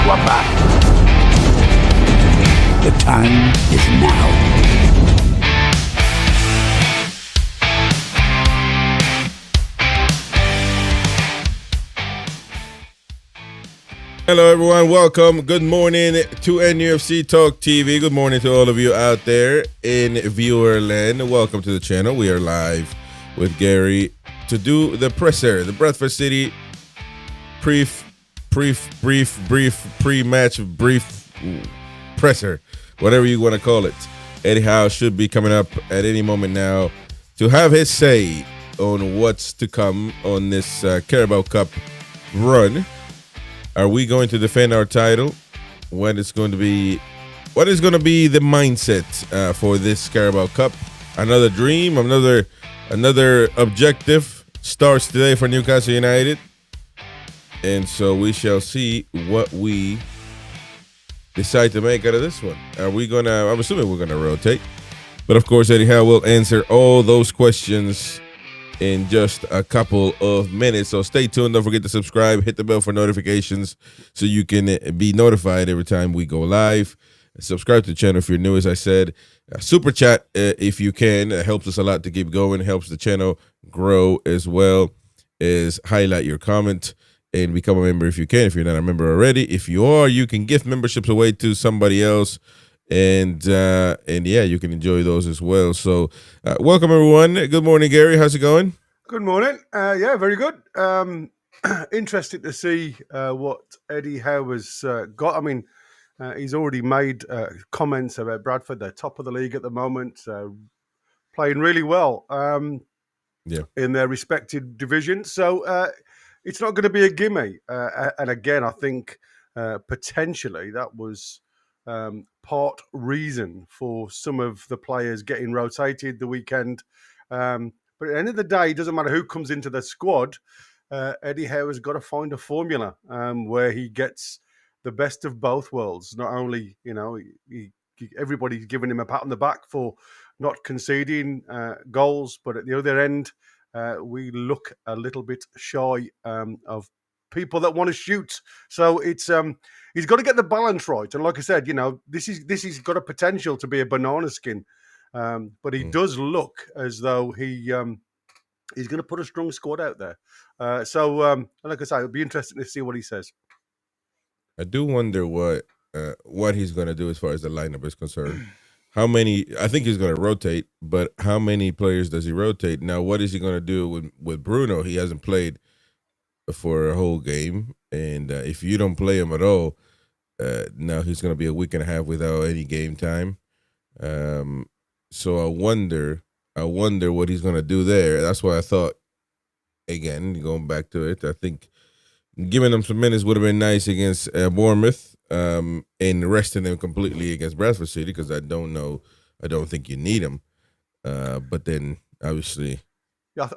We're back. The time is now. Hello, everyone. Welcome. Good morning to NUFC Talk TV. Good morning to all of you out there in viewerland. Welcome to the channel. We are live with Gary to do the presser, the Bradford City pre-match brief presser, whatever you want to call it. Eddie Howe should be coming up at any moment now to have his say on what's to come on this Carabao Cup run. Are we going to defend our title? What is going to be the mindset for this Carabao Cup? Another dream, another objective starts today for Newcastle United. And so we shall see what we decide to make out of this one. I'm assuming we're gonna rotate. But of course, Eddie Howe will answer all those questions in just a couple of minutes. So stay tuned. Don't forget to subscribe, hit the bell for notifications so you can be notified every time we go live. Subscribe to the channel if you're new, as I said. Super chat if you can. It helps us a lot to keep going. Helps the channel grow as well as highlight your comment and become a member if you can, if you're not a member already. If you are, you can gift memberships away to somebody else. And yeah, you can enjoy those as well. So welcome, everyone. Good morning, Gary. How's it going? Good morning. Yeah, very good. Interested to see what Eddie Howe has got. I mean, he's already made comments about Bradford. They're top of the league at the moment, playing really well in their respective divisions. So it's not going to be a gimme. And again, I think potentially that was part reason for some of the players getting rotated the weekend. But at the end of the day, it doesn't matter who comes into the squad. Eddie Howe has got to find a formula where he gets the best of both worlds. Not only, everybody's giving him a pat on the back for not conceding goals, but at the other end, we look a little bit shy of people that want to shoot. So it's he's got to get the balance right. And like I said, this is got a potential to be a banana skin, but he does look as though he's going to put a strong squad out there. So like I say, it'll be interesting to see what he says. I do wonder what he's going to do as far as the lineup is concerned. I think he's going to rotate, but how many players does he rotate? Now, what is he going to do with Bruno? He hasn't played for a whole game, and if you don't play him at all, now he's going to be a week and a half without any game time. So I wonder what he's going to do there. That's why I thought, again, going back to it, I think giving them some minutes would have been nice against Bournemouth, and resting them completely against Bradford City, because I don't think you need them. But then obviously. Yeah,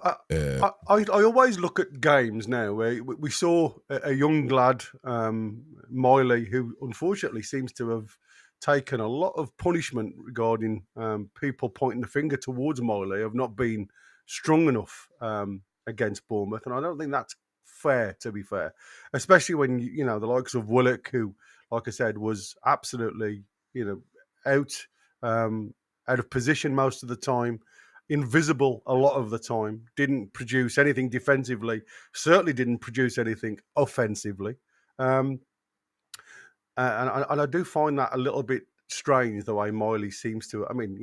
I always look at games now where we saw a young lad, Miley, who unfortunately seems to have taken a lot of punishment regarding people pointing the finger towards Miley of not being strong enough against Bournemouth. And I don't think that's fair, to be fair, especially when, the likes of Willock, who, like I said, was absolutely, out of position most of the time, invisible a lot of the time, didn't produce anything defensively, certainly didn't produce anything offensively. And I do find that a little bit strange, the way Miley seems to. I mean,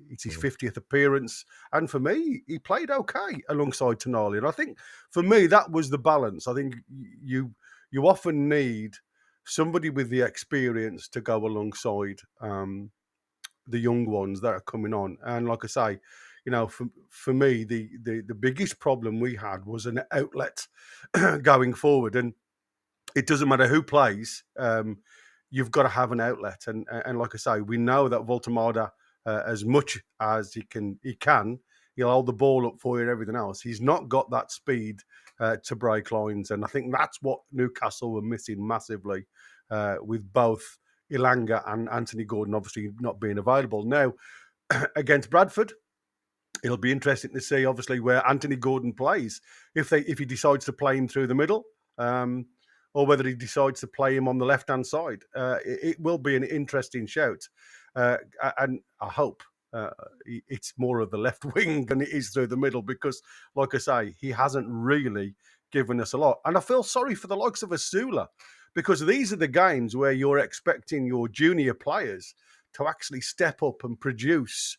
it's his 50th appearance, and for me, he played okay alongside Tonali. And I think for me, that was the balance. I think you often need somebody with the experience to go alongside the young ones that are coming on. And like I say, for me, the biggest problem we had was an outlet going forward. And it doesn't matter who plays, you've got to have an outlet. And like I say, we know that Voltemada, as much as he can, he'll hold the ball up for you and everything else. He's not got that speed to break lines. And I think that's what Newcastle were missing massively with both Ilanga and Anthony Gordon obviously not being available. Now, against Bradford, it'll be interesting to see, obviously, where Anthony Gordon plays. If he decides to play him through the middle, or whether he decides to play him on the left-hand side. It will be an interesting shout. And I hope it's more of the left wing than it is through the middle because, like I say, he hasn't really given us a lot. And I feel sorry for the likes of Asula because these are the games where you're expecting your junior players to actually step up and produce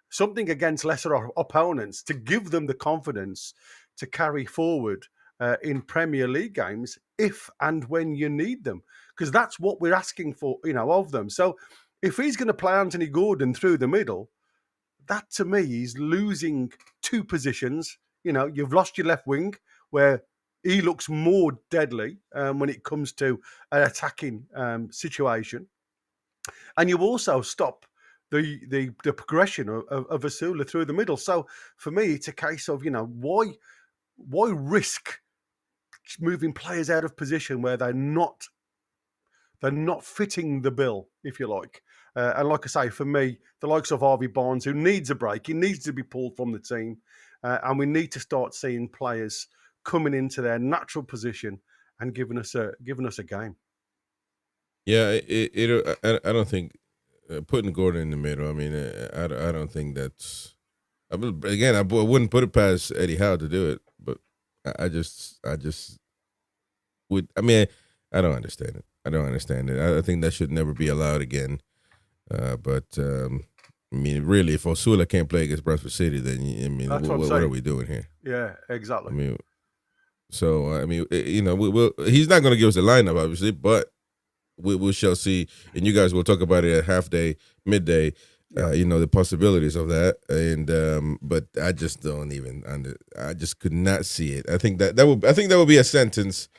something against lesser opponents to give them the confidence to carry forward in Premier League games if and when you need them, because that's what we're asking for, of them. So if he's going to play Anthony Gordon through the middle, that to me is losing two positions. You've lost your left wing where he looks more deadly when it comes to an attacking situation. And you also stop the progression of Asula through the middle. So for me, it's a case of, why risk moving players out of position where they're not fitting the bill, if you like. And like I say, for me, the likes of Harvey Barnes, who needs a break, he needs to be pulled from the team. And we need to start seeing players coming into their natural position and giving us a game. Yeah, I don't think putting Gordon in the middle. I mean, I don't think that's. I wouldn't put it past Eddie Howe to do it, but I just would. I mean, I don't understand it. I think that should never be allowed again. But I mean, really, if Osula can't play against Bradford City, then what are we doing here? Yeah, exactly. I mean, he's not going to give us a lineup, obviously, but we shall see. And you guys will talk about it at half day, midday. The possibilities of that, and but I just don't even. I just could not see it. I think that would be a sentence,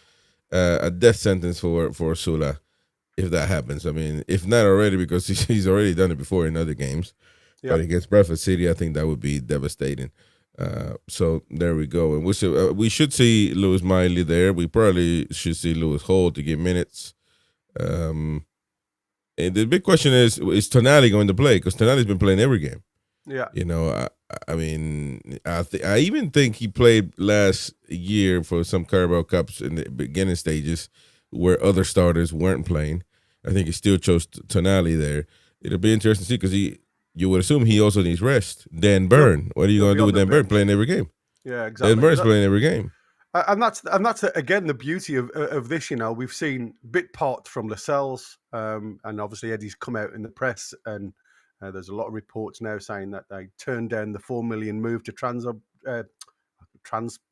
a death sentence for Osula. If that happens, I mean, if not already, because he's already done it before in other games. But against Bradford City, I think that would be devastating. So there we go. And we should see Lewis Miley there. We probably should see Lewis Holt to get minutes. And the big question is Tonali going to play? Because Tonali's been playing every game. Yeah. I even think he played last year for some Carabao Cups in the beginning stages where other starters weren't playing. I think he still chose Tonali there. It'll be interesting to see because you would assume he also needs rest. Dan Burn. What are you going to do with Dan Burn playing every game? Yeah, exactly. Dan Burn's playing every game. And that's again the beauty of this. We've seen bit part from Lascelles, and obviously Eddie's come out in the press, and there's a lot of reports now saying that they turned down the $4 million move to trans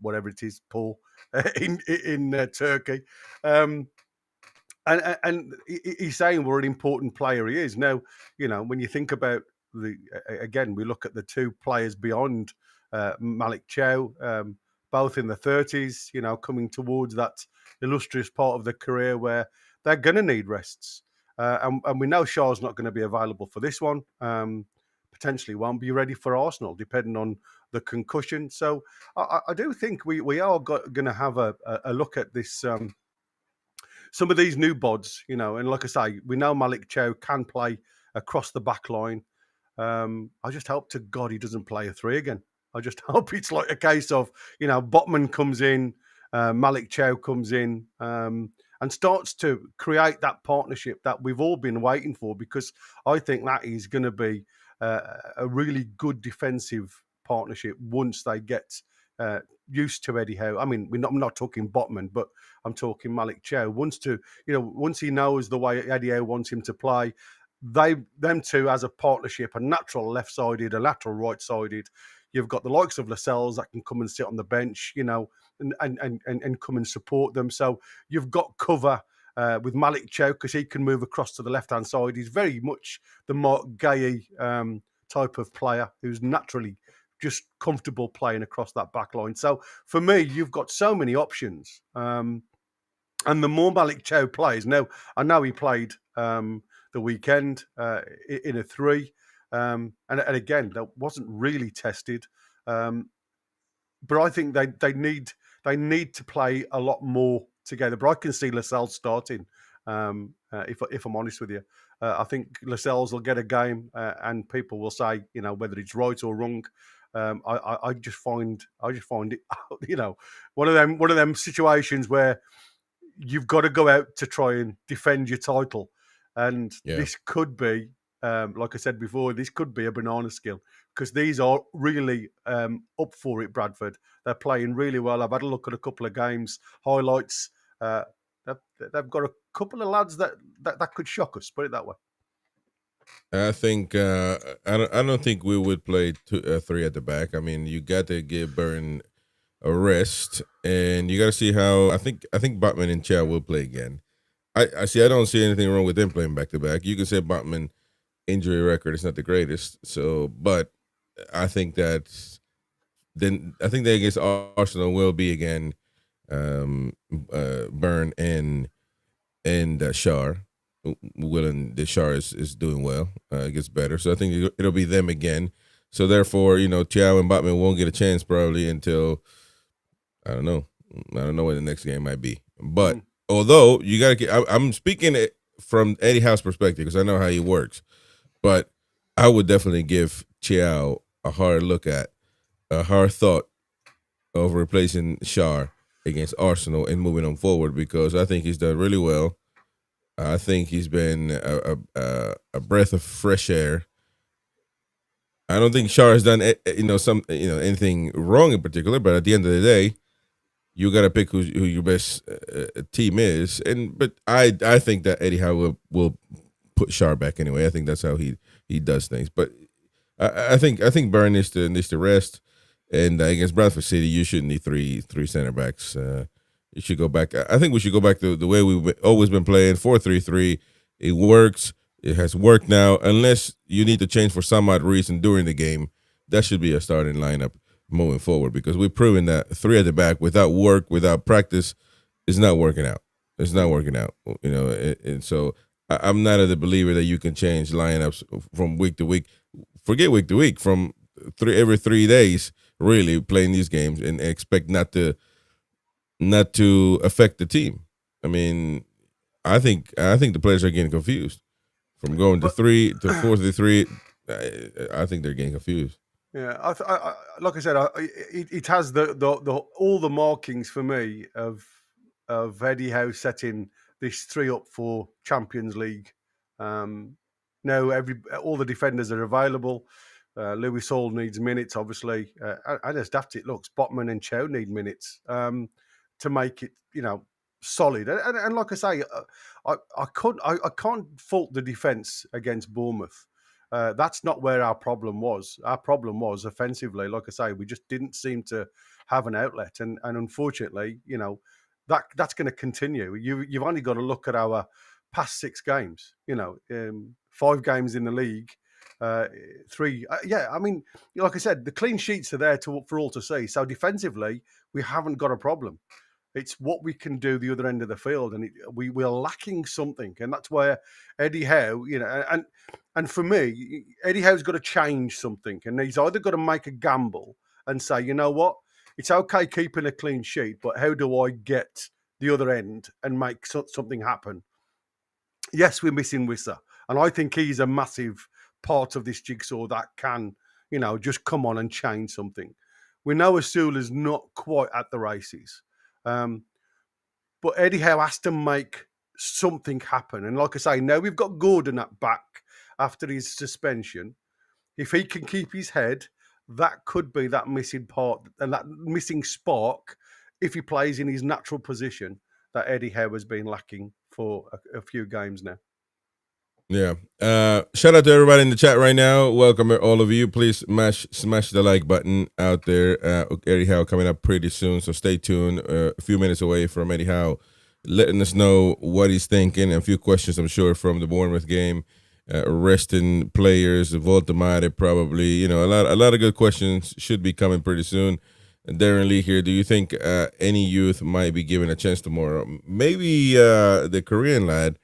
whatever it is, Paul, in Turkey, and and he's saying what an important player he is. Now, when you think about we look at the two players beyond Malik Chow. Both in the 30s, coming towards that illustrious part of their career where they're going to need rests. And we know Shaw's not going to be available for this one. Potentially won't be ready for Arsenal, depending on the concussion. So I do think we are going to have a look at this. Some of these new bods, and like I say, we know Malik Chow can play across the back line. I just hope to God he doesn't play a 3 again. I just hope it's like a case of, Botman comes in, Malik Chow comes in, and starts to create that partnership that we've all been waiting for, because I think that is going to be a really good defensive partnership once they get used to Eddie Howe. I mean, I'm not talking Botman, but I'm talking Malik Chow. Once he knows the way Eddie Howe wants him to play, them two as a partnership, a natural left-sided, a lateral right-sided. You've got the likes of Lascelles that can come and sit on the bench, and come and support them. So you've got cover with Malik Chow because he can move across to the left-hand side. He's very much the Mark Gay type of player who's naturally just comfortable playing across that back line. So for me, you've got so many options. And the more Malik Chow plays, now I know he played the weekend in a 3. And again, that wasn't really tested, but I think they need to play a lot more together. But I can see Lascelles starting. If I'm honest with you, I think Lascelles will get a game, and people will say, whether it's right or wrong. I just find it, one of them situations where you've got to go out to try and defend your title. And this could be, like I said before, this could be a banana skin because these are really up for it, Bradford. They're playing really well. I've had a look at a couple of games, highlights. They've got a couple of lads that could shock us, put it that way. I think I don't think we would play 3 at the back. I mean, you got to give Burn a rest, and you got to see how. I think Botman and Chow will play again. I see. I don't see anything wrong with them playing back to back. You can say Botman injury record is not the greatest, but I think that against Arsenal will be again Burn and Shar. Willing the Shar is doing well. It gets better, so I think it'll be them again. So therefore, Thiaw and Botman won't get a chance probably until I don't know when the next game might be. But although you got to, I'm speaking it from Eddie Howe's perspective because I know how he works. But I would definitely give Thiaw a hard thought of replacing Shar against Arsenal and moving on forward because I think he's done really well. I think he's been a breath of fresh air. I don't think Shar has done anything wrong in particular, but at the end of the day, you got to pick who your best team is. But I think that Eddie Howe will put Shar back anyway. I think that's how he does things. But I think Burn needs to rest. And against Bradford City, you shouldn't need three center backs. You should go back. I think we should go back to the way we've always been playing 4-3-3. It works. It has worked now. Unless you need to change for some odd reason during the game, that should be a starting lineup moving forward because we've proven that 3 at the back without work, without practice, is not working out. It's not working out. And so I'm not a believer that you can change lineups from week to week. Forget week to week. From every 3 days, really playing these games and expect not to affect the team. I mean, I think the players are getting confused from going to 3 to 4-3. I think they're getting confused. Yeah, like I said, it has the all the markings for me of Eddie Howe setting this 3 up for Champions League. Now all the defenders are available. Lewis Hall needs minutes, obviously. And as daft it looks, Botman and Chow need minutes to make it, solid. And like I say, I can't fault the defence against Bournemouth. That's not where our problem was. Our problem was offensively. Like I say, we just didn't seem to have an outlet, and unfortunately, that's going to continue. You've only got to look at our past 6 games. 5 games in the league. 3, I mean, like I said, the clean sheets are there for all to see. So defensively, we haven't got a problem. It's what we can do the other end of the field, and we're lacking something, and that's where Eddie Howe, and for me, Eddie Howe's got to change something, and he's either got to make a gamble and say, you know what, it's okay keeping a clean sheet, but how do I get the other end and make something happen? Yes, we're missing Wissa, and I think he's a massive part of this jigsaw that can, just come on and change something. We know Asula's not quite at the races. But Eddie Howe has to make something happen. And like I say, now we've got Gordon at back after his suspension. If he can keep his head, that could be that missing part and that missing spark if he plays in his natural position that Eddie Howe has been lacking for a few games now. Yeah. Shout out to everybody in the chat right now. Welcome all of you. Please smash the like button out there. Eddie Howe coming up pretty soon, so stay tuned. A few minutes away from Eddie Howe letting us know what he's thinking. A few questions, I'm sure, from the Bournemouth game. Resting players, Voltamade probably. A lot of good questions should be coming pretty soon. Darren Lee here. Do you think any youth might be given a chance tomorrow? Maybe the Korean lad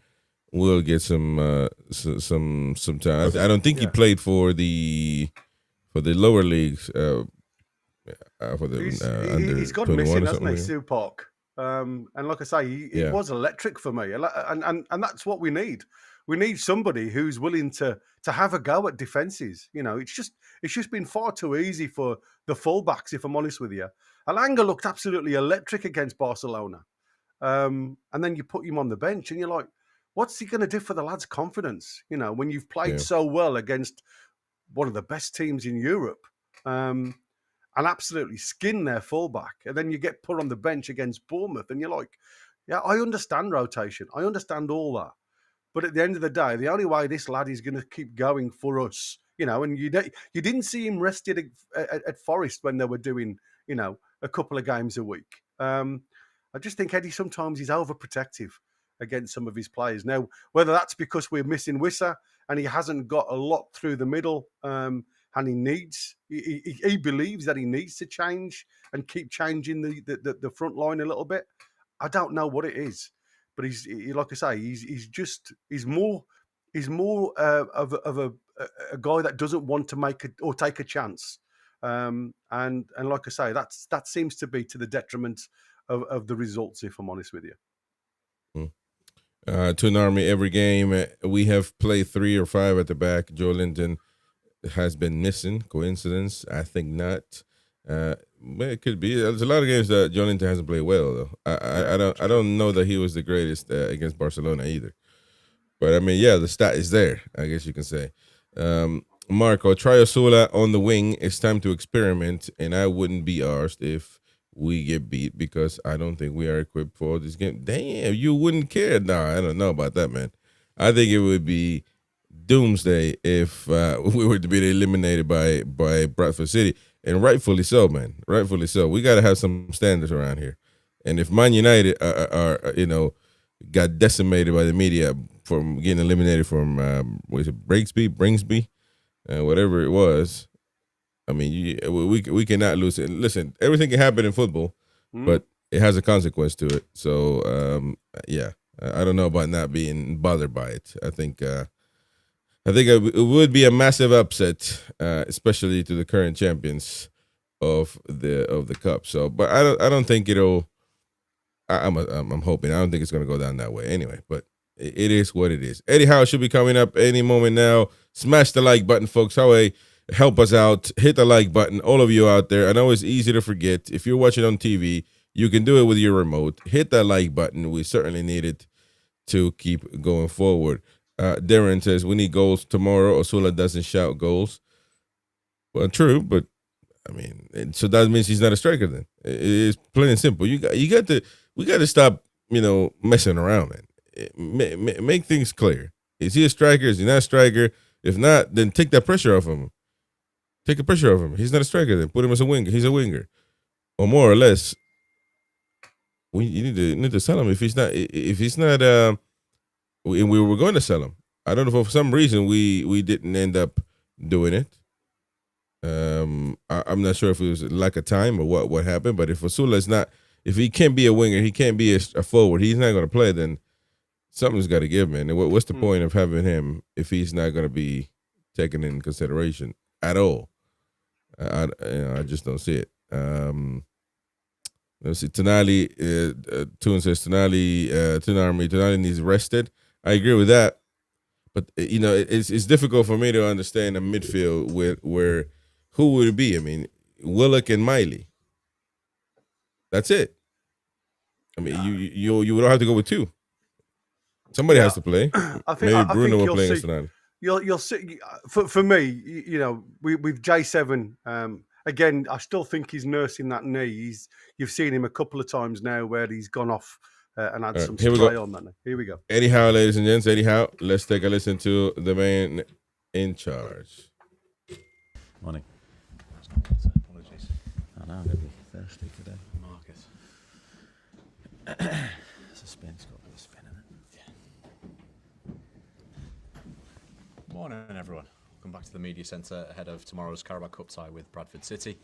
will get some time. I don't think he played for the lower leagues. For the he's gone missing, hasn't he, Sue Park? And like I say, he was electric for me, and that's what we need. We need somebody who's willing to have a go at defences. It's just been far too easy for the fullbacks, if I'm honest with you. Alanga looked absolutely electric against Barcelona. And then you put him on the bench and you're like, what's he going to do for the lad's confidence? When you've played so well against one of the best teams in Europe and absolutely skin their fullback. And then you get put on the bench against Bournemouth and you're like, yeah, I understand rotation. I understand all that. But at the end of the day, the only way this lad is going to keep going for us, and you didn't see him rested at Forest when they were doing, a couple of games a week. I just think Eddie sometimes he's overprotective against some of his players. Now, whether that's because we're missing Wissa and he hasn't got a lot through the middle, and he believes that he needs to change and keep changing the front line a little bit. I don't know what it is. But like I say, he's more of a guy that doesn't want to make or take a chance, and like I say, that seems to be to the detriment of the results. If I'm honest with you. To an Army, every game we have played 3 or 5 at the back. Joe Linton has been missing. Coincidence? I think not. Well, it could be. There's a lot of games that Joe Linton hasn't played well, though. I don't know that he was the greatest against Barcelona either. But I mean, yeah, the stat is there, I guess you can say. Marco, try Osula on the wing. It's time to experiment, and I wouldn't be arsed if we get beat because I don't think we are equipped for this game. Damn, you wouldn't care? Nah, I don't know about that, man. I think it would be doomsday if we were to be eliminated by Bradford City. And rightfully so, man. Rightfully so. We got to have some standards around here. And if Man United are got decimated by the media from getting eliminated from Bringsby, whatever it was, I mean, we cannot lose it. Listen, everything can happen in football, but it has a consequence to it. So, yeah, I don't know about not being bothered by it. I think it would be a massive upset, especially to the current champions of the cup. So, but I don't think it'll. I'm hoping. I don't think it's going to go down that way anyway. But it is what it is. Eddie Howe should be coming up any moment now. Smash the like button, folks. Howe, help us out. Hit the like button. All of you out there. I know it's easy to forget. If you're watching on TV, you can do it with your remote. Hit that like button. We certainly need it to keep going forward. Darren says, we need goals tomorrow. Osula doesn't shout goals. Well, true, but I mean, so that means he's not a striker then. It's plain and simple. We got to stop, messing around, man. Make things clear. Is he a striker? Is he not a striker? If not, then take that pressure off him. Take the pressure off him. He's not a striker then. Put him as a winger. He's a winger. Or more or less, you need to sell him if he's not we were going to sell him. I don't know if for some reason we didn't end up doing it. I'm not sure if it was lack of time or what happened, but if Osula is not, if he can't be a winger, he can't be a forward, he's not going to play, then something's got to give, man. And what's the point of having him if he's not going to be taken in consideration at all? I just don't see it. Let's see. Tonali, Toon says Tonali needs rested. I agree with that, but it's difficult for me to understand a midfield where who would it be? I mean, Willock and Miley. That's it. I mean, you don't have to go with 2. Somebody has to play. Maybe Bruno will play against Tonali. You'll see. For me, with J7. Again, I still think he's nursing that knee. You've seen him a couple of times now where he's gone off and had some spray on that knee. Here we go. Eddie Howe, ladies and gents. Eddie Howe. Let's take a listen to the man in charge. Morning. Apologies. I know, I'm going to be thirsty today. Marcus. It's a spin. It's got a bit of spin in it. Yeah. Morning, everyone. Welcome back to the media centre ahead of tomorrow's Carabao Cup tie with Bradford City.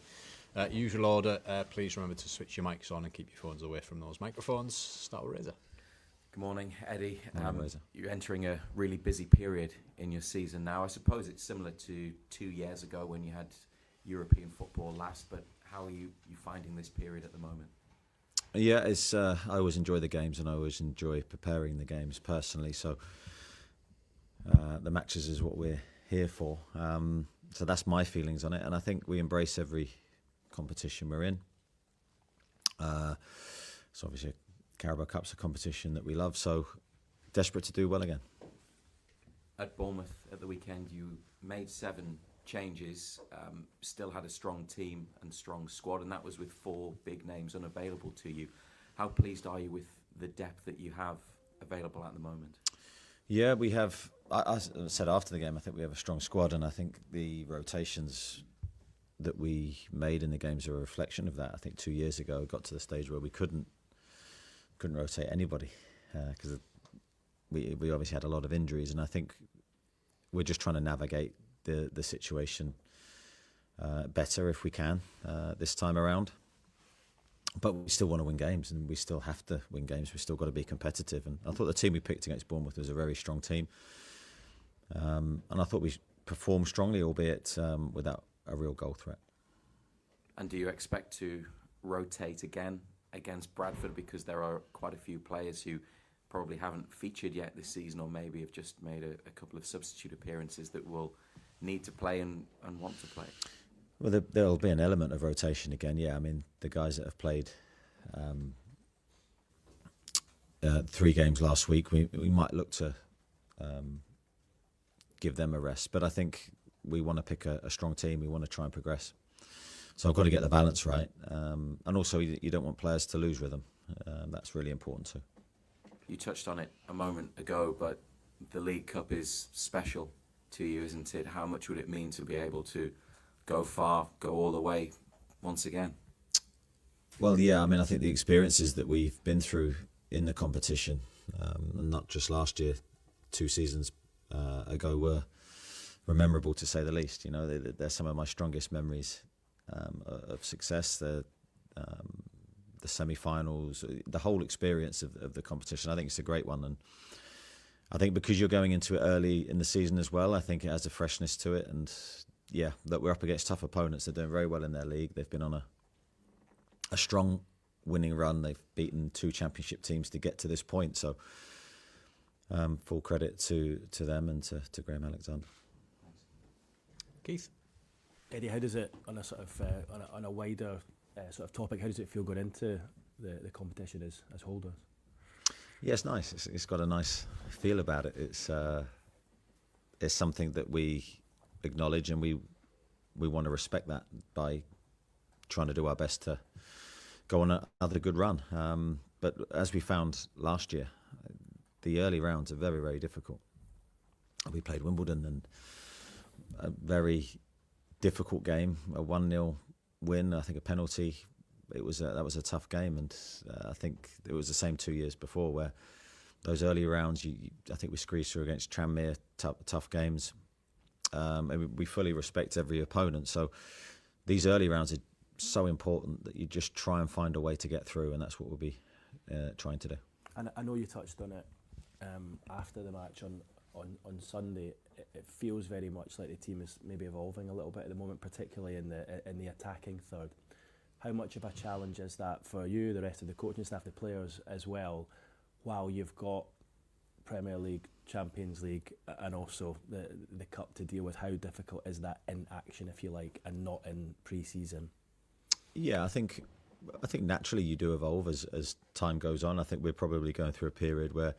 Usual order, please remember to switch your mics on and keep your phones away from those microphones. Start with Reza. Good morning, Eddie. Reza. You're entering a really busy period in your season now. I suppose it's similar to 2 years ago when you had European football last, but how are you finding this period at the moment? Yeah, it's. I always enjoy the games and I always enjoy preparing the games personally. So the matches is what we're here for. So that's my feelings on it, and I think we embrace every competition we're in. It's obviously Carabao Cup's a competition that we love, so desperate to do well again. At Bournemouth at the weekend, you made 7 changes, still had a strong team and strong squad, and that was with 4 big names unavailable to you. How pleased are you with the depth that you have available at the moment? Yeah, we have. I said after the game, I think we have a strong squad, and I think the rotations that we made in the games are a reflection of that. I think 2 years ago, it got to the stage where we couldn't rotate anybody because we obviously had a lot of injuries, and I think we're just trying to navigate the situation better if we can this time around. But we still want to win games, and we still have to win games. We've still got to be competitive. And I thought the team we picked against Bournemouth was a very strong team. And I thought we performed strongly, albeit without a real goal threat. And do you expect to rotate again against Bradford? Because there are quite a few players who probably haven't featured yet this season, or maybe have just made a couple of substitute appearances that will need to play and want to play. Well, there'll be an element of rotation again, yeah. I mean, the guys that have played 3 games last week, we might look to give them a rest. But I think we want to pick a strong team. We want to try and progress. So I've got to get the balance right. And also, you don't want players to lose rhythm. That's really important too. You touched on it a moment ago, but the League Cup is special to you, isn't it? How much would it mean to be able to go far, go all the way once again? Well, yeah, I mean, I think the experiences that we've been through in the competition, and not just last year, 2 seasons ago, were memorable to say the least. You know, they're some of my strongest memories of success. The semi-finals, the whole experience of the competition. I think it's a great one, and I think because you're going into it early in the season as well, I think it has a freshness to it. And yeah, that we're up against tough opponents. They're doing very well in their league. They've been on a strong winning run. They've beaten 2 championship teams to get to this point. So full credit to them and to Graham Alexander. Keith? Eddie, how does it, on a sort of on a wider sort of topic, how does it feel going into the competition as holders? Yeah, it's nice. It's got a nice feel about it. It's something that we acknowledge, and we want to respect that by trying to do our best to go on another good run. But as we found last year, the early rounds are very, very difficult. We played Wimbledon, and a very difficult game, a 1-0 win, I think a penalty. That was a tough game, and I think it was the same 2 years before, where those early rounds, I think we squeezed through against Tranmere, tough games. And we fully respect every opponent. So these early rounds are so important that you just try and find a way to get through, and that's what we'll be trying to do. And I know you touched on it after the match on Sunday. It feels very much like the team is maybe evolving a little bit at the moment, particularly in the attacking third. How much of a challenge is that for you, the rest of the coaching staff, the players as well, while you've got Premier League, Champions League, and also the Cup to deal with? How difficult is that in action, if you like, and not in pre-season? Yeah, I think naturally you do evolve as time goes on. I think we're probably going through a period where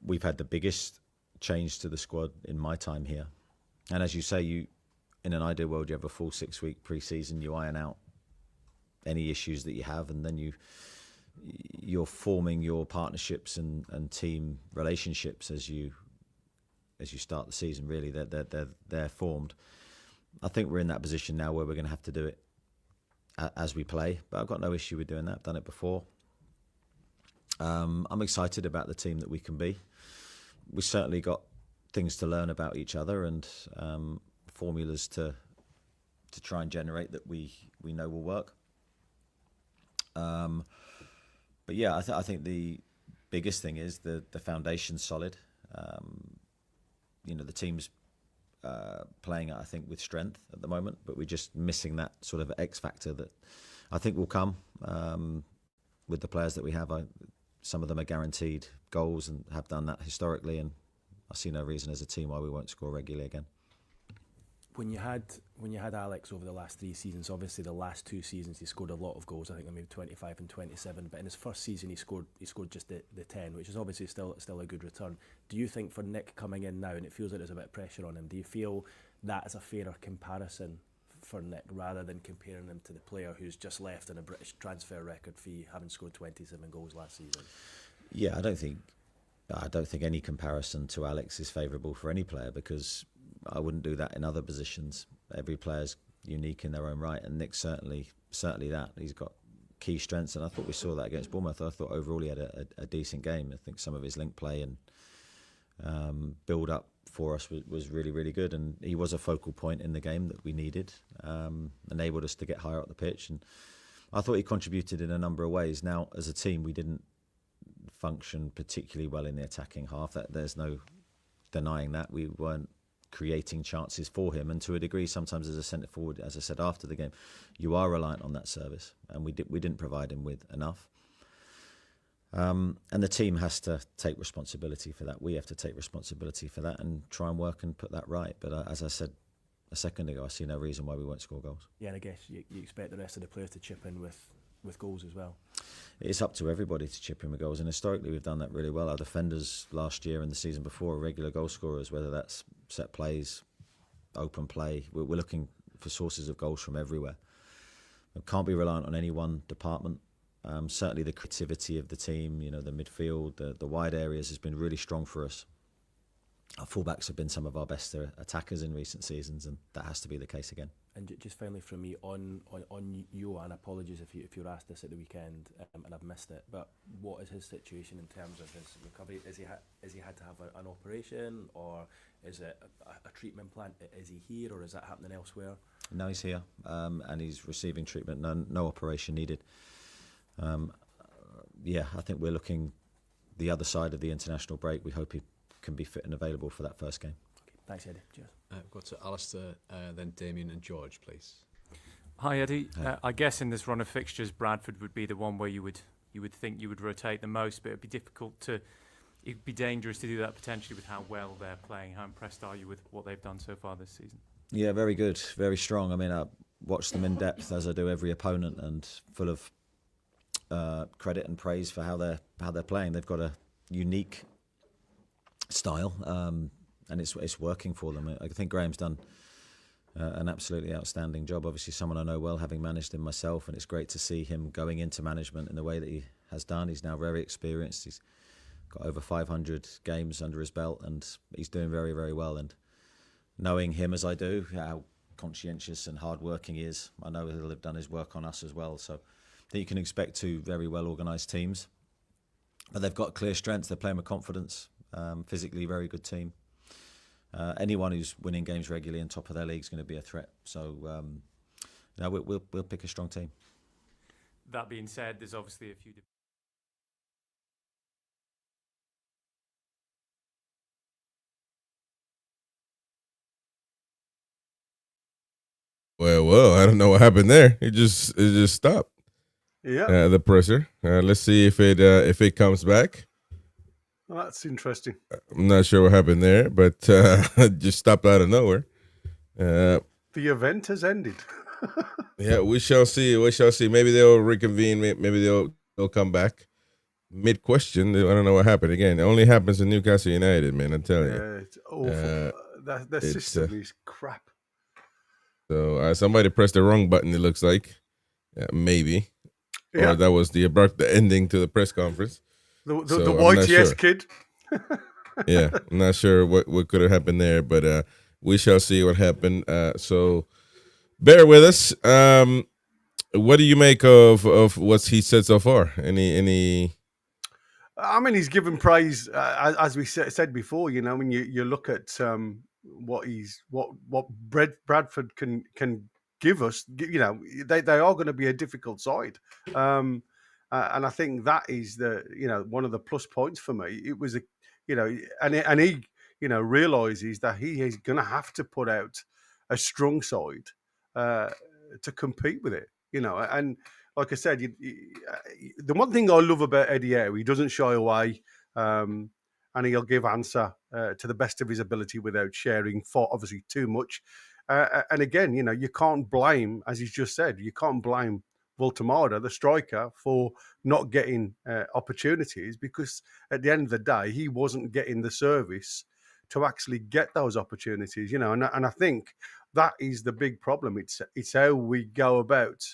we've had the biggest change to the squad in my time here. And as you say, in an ideal world, you have a full 6-week pre-season, you iron out any issues that you have, and then you're forming your partnerships and team relationships as you start the season. Really, they're formed. I think we're in that position now where we're going to have to do it as we play, but I've got no issue with doing that. I've done it before. I'm excited about the team that we can be. We've certainly got things to learn about each other, and formulas to try and generate that we know will work. But yeah, I think the biggest thing is the foundation's solid. The team's playing, I think, with strength at the moment, but we're just missing that sort of X factor that I think will come with the players that we have. Some of them are guaranteed goals and have done that historically, and I see no reason as a team why we won't score regularly again. when you had Alex over the last 3 seasons, obviously the last 2 seasons he scored a lot of goals. I think maybe 25 and 27. But in his first season he scored just the 10, which is obviously still a good return. Do you think for Nick coming in now, and it feels like there's a bit of pressure on him, do you feel that is a fairer comparison for Nick rather than comparing him to the player who's just left on a British transfer record fee, having scored 27 goals last season? Yeah, I don't think any comparison to Alex is favourable for any player, because I wouldn't do that in other positions. Every player's unique in their own right, and Nick's certainly that. He's got key strengths, and I thought we saw that against Bournemouth. I thought overall he had a decent game. I think some of his link play and build up for us was really, really good, and he was a focal point in the game that we needed, enabled us to get higher up the pitch, and I thought he contributed in a number of ways. Now, as a team, we didn't function particularly well in the attacking half. There's no denying that. We weren't creating chances for him, and to a degree sometimes as a centre forward, as I said after the game, you are reliant on that service, and we didn't provide him with enough. And the team has to take responsibility for that. We have to take responsibility for that and try and work and put that right. But as I said a second ago, I see no reason why we won't score goals. Yeah, and I guess you expect the rest of the players to chip in with goals as well. It's up to everybody to chip in with goals, and historically we've done that really well. Our defenders last year and the season before are regular goal scorers, whether that's set plays, open play. We're looking for sources of goals from everywhere. We can't be reliant on any one department. Certainly the creativity of the team, the midfield, the wide areas has been really strong for us. Our fullbacks have been some of our best attackers in recent seasons, and that has to be the case again. And just finally from me on you, and apologies if you were asked this at the weekend and I've missed it, but what is his situation in terms of his recovery? Is he had to have an operation, or is it a treatment plan? Is he here, or is that happening elsewhere? No, he's here, and he's receiving treatment. No operation needed. I think we're looking the other side of the international break. We hope he can be fit and available for that first game. Okay, thanks, Eddie. Cheers. Go to Alistair, then Damien and George, please. Hi, Eddie. I guess in this run of fixtures, Bradford would be the one where you would think you would rotate the most, but it'd be dangerous to do that potentially with how well they're playing. How impressed are you with what they've done so far this season? Yeah, very good, very strong. I mean, I watch them in depth as I do every opponent, and full of credit and praise for how they're playing. They've got a unique style, and it's working for them. I think Graham's done an absolutely outstanding job. Obviously, someone I know well, having managed him myself, and it's great to see him going into management in the way that he has done. He's now very experienced. He's got over 500 games under his belt, and he's doing very, very well. And knowing him as I do, how conscientious and hard-working he is, I know he'll have done his work on us as well. So I think you can expect two very well-organised teams. But they've got clear strengths. They're playing with confidence. Physically, very good team. Anyone who's winning games regularly and top of their league is going to be a threat. So, we'll pick a strong team. That being said, there's obviously a few. Well, I don't know what happened there. It just stopped. Yeah. The presser. Let's see if it comes back. Well, that's interesting. I'm not sure what happened there, but just stopped out of nowhere. The event has ended. Yeah, we shall see. We shall see. Maybe they'll reconvene. Maybe they'll come back mid-question. I don't know what happened. Again, it only happens in Newcastle United, man. I tell you. Yeah, it's awful. Their system is crap. So somebody pressed the wrong button, it looks like. Maybe. Yeah. Or that was the abrupt ending to the press conference. The I'm not YTS sure. kid. Yeah, I'm not sure what could have happened there, but we shall see what happened. So bear with us. What do you make of what he said so far? Any? I mean, he's given praise, as we said before. When you look at what Bradford can give us, they are going to be a difficult side, and I think that is one of the plus points for me. It was and he realizes that he is going to have to put out a strong side to compete with it. And like I said, the one thing I love about Eddie Howe, he doesn't shy away, and he'll give answer to the best of his ability without sharing for obviously too much. And again, you can't blame, as he's just said, you can't blame Voltemada, the striker, for not getting opportunities, because at the end of the day, he wasn't getting the service to actually get those opportunities. And I think that is the big problem. It's how we go about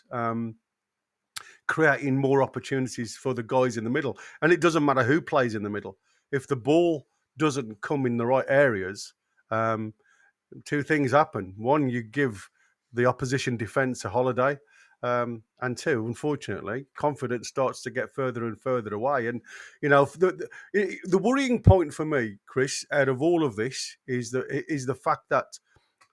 creating more opportunities for the guys in the middle, and it doesn't matter who plays in the middle. If the ball doesn't come in the right areas, two things happen. One, you give the opposition defence a holiday. And two, unfortunately, confidence starts to get further and further away. And, the worrying point for me, Chris, out of all of this is the fact that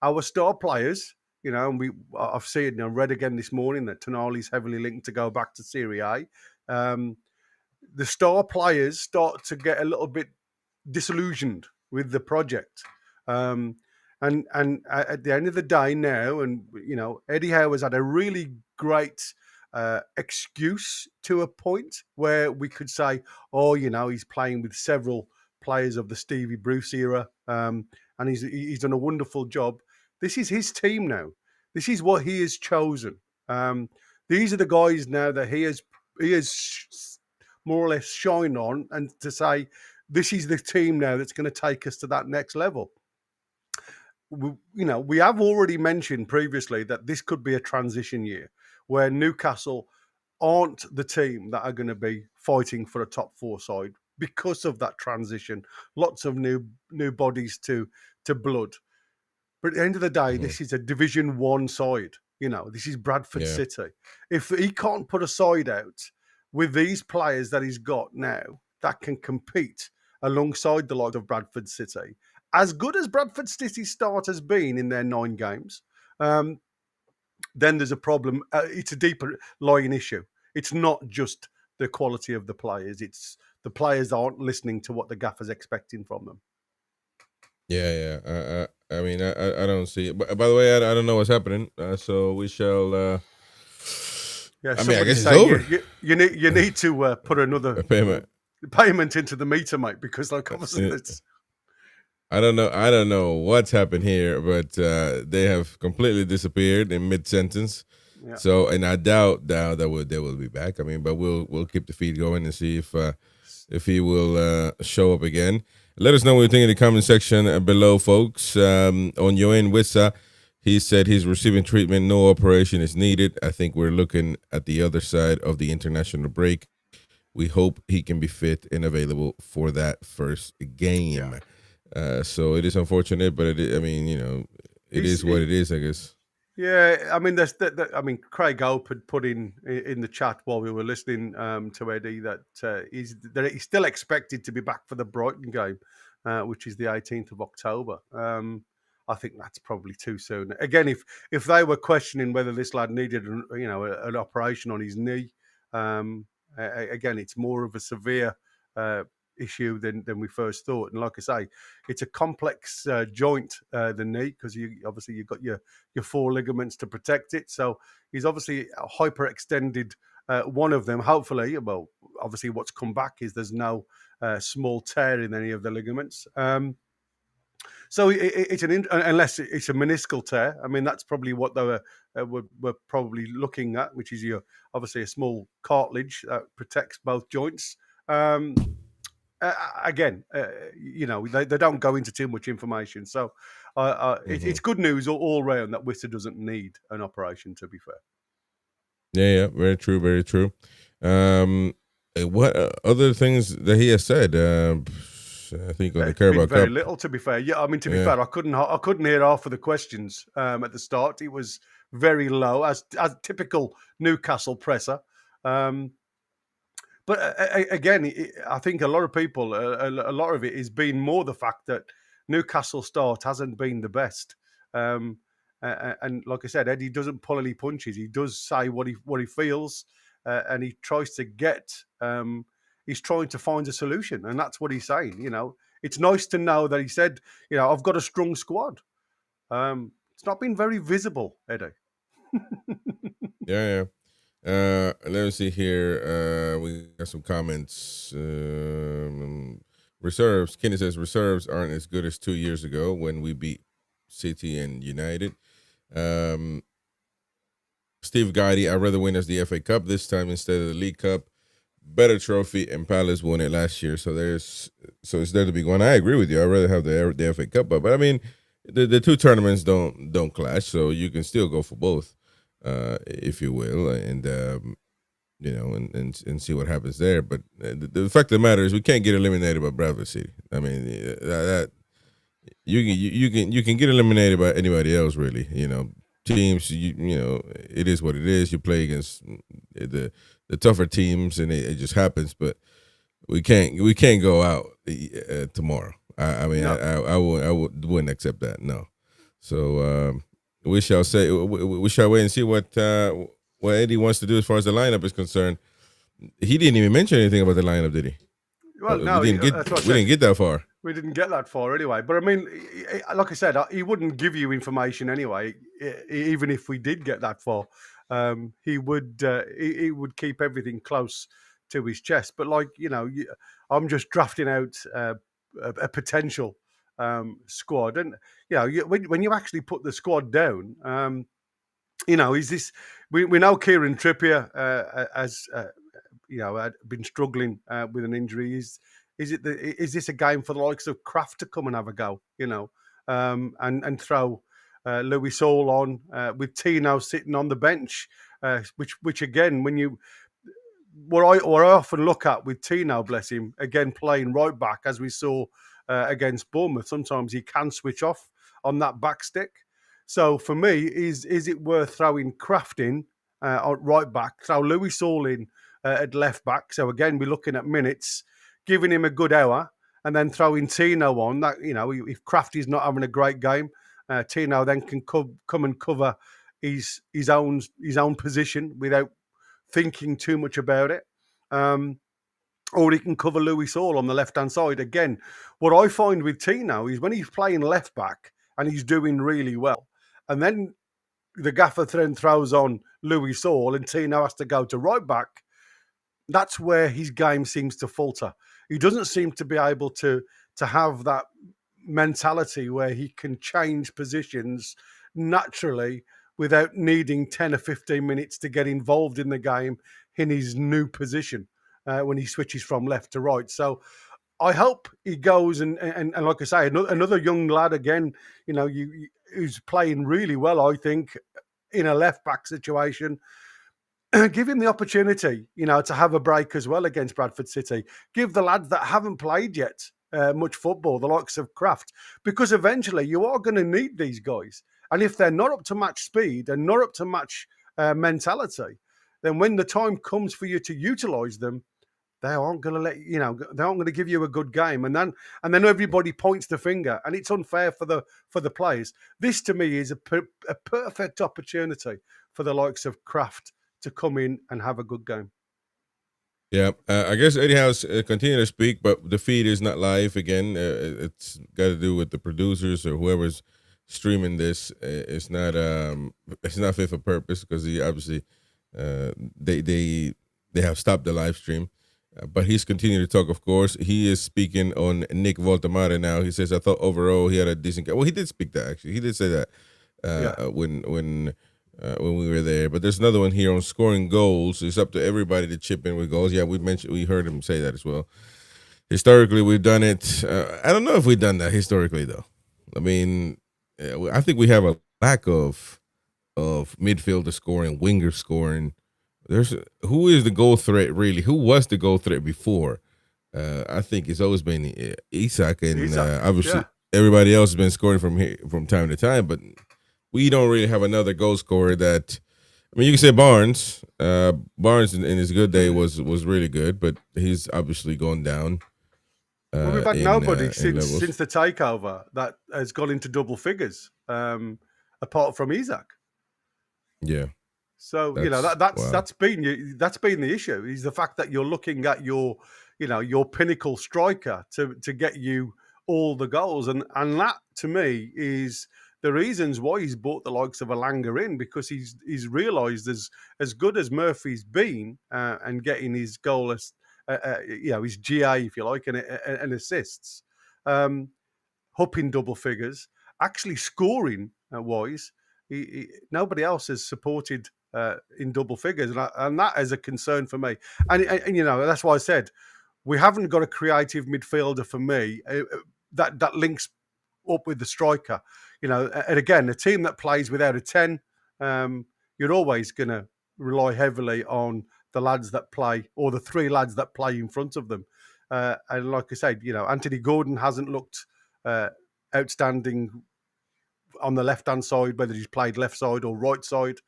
our star players, and I've seen and read again this morning that Tonali's heavily linked to go back to Serie A. The star players start to get a little bit disillusioned with the project. And at the end of the day now, and Eddie Howe has had a really great excuse to a point where we could say, he's playing with several players of the Stevie Bruce era, and he's done a wonderful job. This is his team now. This is what he has chosen. These are the guys now that he has more or less shined on, and to say this is the team now that's going to take us to that next level. We have already mentioned previously that this could be a transition year where Newcastle aren't the team that are going to be fighting for a top four side because of that transition. Lots of new bodies to blood. But at the end of the day, this is a Division 1 side. This is Bradford City. If he can't put a side out with these players that he's got now that can compete alongside the likes of Bradford City, as good as Bradford City's start has been in their 9 games, then there's a problem. It's a deeper lying issue. It's not just the quality of the players. It's the players aren't listening to what the gaffer's expecting from them. Yeah. I mean, I don't see it. But by the way, I don't know what's happening. So we shall. I mean, I guess it's over. You need to put another payment into the meter, mate, because obviously it's. I don't know what's happened here, but they have completely disappeared in mid-sentence. Yeah. So, and I doubt that they will be back. I mean, but we'll keep the feed going and see if he will show up again. Let us know what you think in the comment section below, folks. On Yoen Wissa, he said he's receiving treatment. No operation is needed. I think we're looking at the other side of the international break. We hope he can be fit and available for that first game. Yeah. So it is unfortunate, but it is what it is, I guess. Yeah, I mean, Craig Hope had put in the chat while we were listening to Eddie that he's still expected to be back for the Brighton game, which is the 18th of October. I think that's probably too soon. Again, if they were questioning whether this lad needed an operation on his knee, again, it's more of a severe issue than we first thought. And like I say, it's a complex joint, the knee, because you've got your 4 ligaments to protect it. So he's obviously hyperextended one of them. Hopefully, well, obviously what's come back is there's no small tear in any of the ligaments. So it's unless it's a meniscal tear. I mean, that's probably what they were probably looking at, which is obviously a small cartilage that protects both joints. Again, they don't go into too much information. So it's good news all round that Wissa doesn't need an operation, to be fair. Yeah, very true, very true. What other things that he has said? I think on the Carabao Cup. Very little, to be fair. Yeah, I mean, to be fair, I couldn't hear half of the questions at the start. It was very low, as typical Newcastle presser. But again, I think a lot of people, a lot of it has been more the fact that Newcastle start hasn't been the best. And like I said, Eddie doesn't pull any punches. He does say what he feels, and he tries to he's trying to find a solution, and that's what he's saying. It's nice to know that he said, I've got a strong squad. It's not been very visible, Eddie. Yeah. Let me see here. We got some comments. Reserves. Kenny says reserves aren't as good as 2 years ago when we beat City and United. Steve Gotti, I'd rather win as the FA Cup this time instead of the League Cup. Better trophy, and Palace won it last year, so it's there to be going. I agree with you. I'd rather have the FA Cup, but I mean, the two tournaments don't clash, so you can still go for both, if you will, and and see what happens there. But the fact of the matter is, we can't get eliminated by Bradford City. I mean, that you can get eliminated by anybody else, really. Teams, it is what it is. You play against the tougher teams, and it just happens. But we can't go out tomorrow. I mean, no. I wouldn't accept that. No. So we shall wait and see what Eddie wants to do as far as the lineup is concerned. He didn't even mention anything about the lineup, did he? Well, no, we didn't get that far. We didn't get that far anyway. But I mean, like I said, he wouldn't give you information anyway, even if we did get that far. He would keep everything close to his chest. But I'm just drafting out a potential squad, and when you actually put the squad down, is this? We know Kieran Trippier has had been struggling with an injury. Is this a game for the likes of Kraft to come and have a go? And throw Louis Hall on with Tino sitting on the bench, which again, what I often look at with Tino, bless him, again playing right back as we saw against Bournemouth. Sometimes he can switch off on that back stick. So for me, is it worth throwing Kraft in at right back, throw Louis Hall in at left back? So again, we're looking at minutes, giving him a good hour, and then throwing Tino on. That if Kraft is not having a great game, Tino then can come and cover his own position without thinking too much about it. Or he can cover Louis Hall on the left-hand side. Again, what I find with Tino is when he's playing left back and he's doing really well, and then the gaffer then throws on Louis Hall and Tino has to go to right back, that's where his game seems to falter. He doesn't seem to be able to have that mentality where he can change positions naturally without needing 10 or 15 minutes to get involved in the game in his new position when he switches from left to right. So I hope he goes and like I say, another young lad again, who's playing really well, I think, in a left back situation. Give him the opportunity, to have a break as well against Bradford City. Give the lads that haven't played yet much football, the likes of Kraft, because eventually you are going to need these guys. And if they're not up to match speed and not up to match mentality, then when the time comes for you to utilise them, they aren't going to they aren't going to give you a good game, and then everybody points the finger, and it's unfair for the players. This to me is a perfect opportunity for the likes of Kraft to come in and have a good game. Yeah, I guess Eddie Howe's continue to speak, but the feed is not live again. It's got to do with the producers or whoever's streaming this. It's not fit for purpose because he obviously they have stopped the live stream. But he's continuing to talk, of course. He is speaking on Nick Voltamare now. He says, I thought overall he had a decent game. Well, he did speak that, actually. He did say that when we were there. But there's another one here on scoring goals. It's up to everybody to chip in with goals. Yeah, we heard him say that as well. Historically, we've done it. I don't know if we've done that historically, though. I mean, I think we have a lack of midfielder scoring, winger scoring. Who is the goal threat really? Who was the goal threat before? I think it's always been Isak, and obviously everybody else has been scoring from time to time. But we don't really have another goal scorer that. I mean, you can say Barnes. Barnes in his good day was really good, but he's obviously gone down. Well, we've had nobody since the takeover that has gone into double figures, apart from Isak. Yeah. So that's been the issue, is the fact that you're looking at your pinnacle striker to get you all the goals, and that to me is the reasons why he's brought the likes of Alanga in, because he's realised as good as Murphy's been and getting his goal as his GA, if you like, and assists up in double figures, actually scoring wise. Nobody else has supported in double figures, and that is a concern for me. And you know, that's why I said we haven't got a creative midfielder for me that links up with the striker. You know, and again, a team that plays without a 10, you're always going to rely heavily on the lads that play, or the three lads that play in front of them. And like I said, you know, Anthony Gordon hasn't looked outstanding on the left-hand side, whether he's played left side or right side.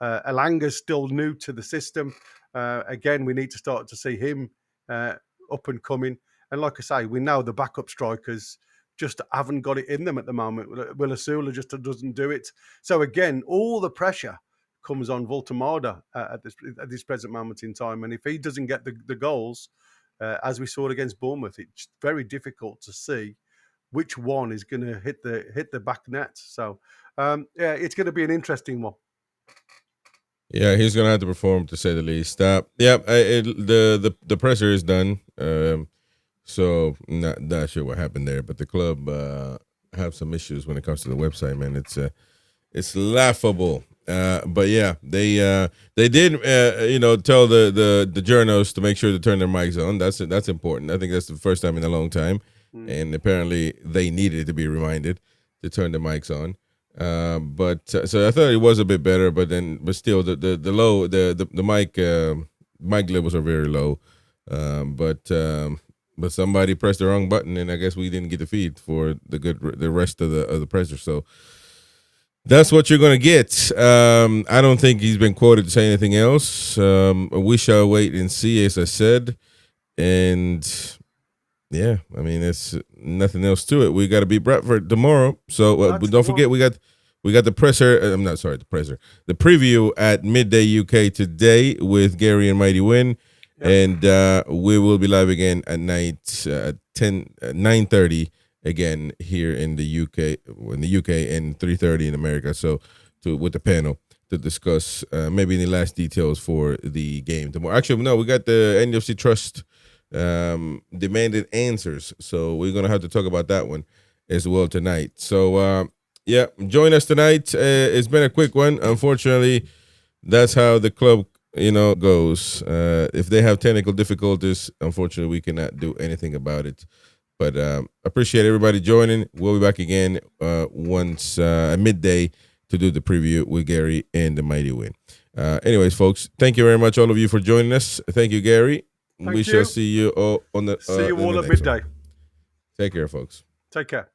Elanga's still new to the system. Again, we need to start to see him up and coming. And like I say, we know the backup strikers just haven't got it in them at the moment. Will Asula just doesn't do it. So again, all the pressure comes on Voltemada at this present moment in time. And if he doesn't get the goals, as we saw against Bournemouth, it's very difficult to see which one is going to hit the back net. So yeah, it's going to be an interesting one. Yeah, he's going to have to perform, to say the least. The presser is done. So not sure what happened there, but the club have some issues when it comes to the website, man. It's laughable. But yeah, they did tell the journos to make sure to turn their mics on. That's important. I think that's the first time in a long time, and apparently they needed to be reminded to turn the mics on. But so I thought it was a bit better, but still the low the mic levels are very low. But somebody pressed the wrong button, and I guess we didn't get the feed for the rest of the presser. So that's what you're going to get. I don't think he's been quoted to say anything else. We shall wait and see, as I said. And yeah, I mean, it's nothing else to it. We got to beat Bradford tomorrow. So don't forget, we got the presser. I'm not sorry, the presser. The preview at midday UK today with Gary and Mighty Win. And we will be live again at night, 9:30 again here in the UK, and 3:30 in America. So with the panel to discuss maybe any last details for the game tomorrow. Actually, no, we got the NUFC Trust demanded answers, so we're gonna have to talk about that one as well tonight. So yeah, join us tonight. It's been a quick one. Unfortunately, that's how the club goes. If they have technical difficulties, unfortunately, we cannot do anything about it. But appreciate everybody joining. We'll be back again once at midday to do the preview with Gary and the Mighty Win. Anyways, folks, thank you very much, all of you, for joining us. Thank you, Gary. We shall see you all on the see you all at midday. Take care, folks. Take care.